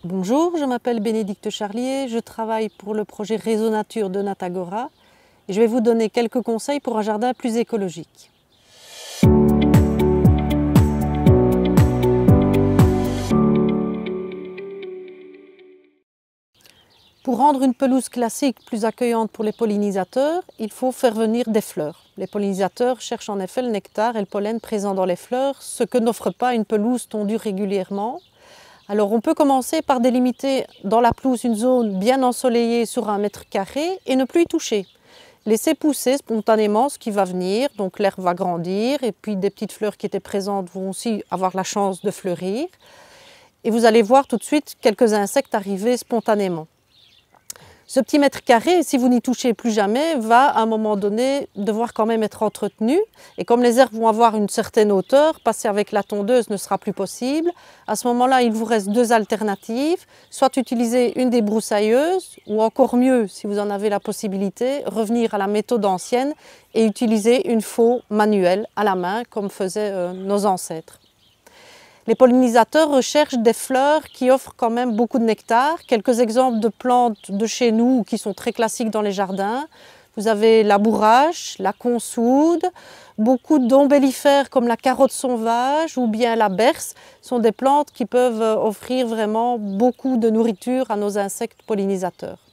Bonjour, je m'appelle Bénédicte Charlier, je travaille pour le projet Réseau Nature de Natagora et je vais vous donner quelques conseils pour un jardin plus écologique. Pour rendre une pelouse classique plus accueillante pour les pollinisateurs, il faut faire venir des fleurs. Les pollinisateurs cherchent en effet le nectar et le pollen présents dans les fleurs, ce que n'offre pas une pelouse tondue régulièrement. Alors on peut commencer par délimiter dans la pelouse une zone bien ensoleillée sur 1 mètre carré et ne plus y toucher. Laisser pousser spontanément ce qui va venir, donc l'herbe va grandir et puis des petites fleurs qui étaient présentes vont aussi avoir la chance de fleurir. Et vous allez voir tout de suite quelques insectes arriver spontanément. Ce petit mètre carré, si vous n'y touchez plus jamais, va à un moment donné devoir quand même être entretenu. Et comme les herbes vont avoir une certaine hauteur, passer avec la tondeuse ne sera plus possible. À ce moment-là, il vous reste deux alternatives. Soit utiliser une débroussailleuse, ou encore mieux, si vous en avez la possibilité, revenir à la méthode ancienne et utiliser une faux manuelle à la main, comme faisaient nos ancêtres. Les pollinisateurs recherchent des fleurs qui offrent quand même beaucoup de nectar. Quelques exemples de plantes de chez nous qui sont très classiques dans les jardins. Vous avez la bourrache, la consoude, beaucoup d'ombellifères comme la carotte sauvage ou bien la berce sont des plantes qui peuvent offrir vraiment beaucoup de nourriture à nos insectes pollinisateurs.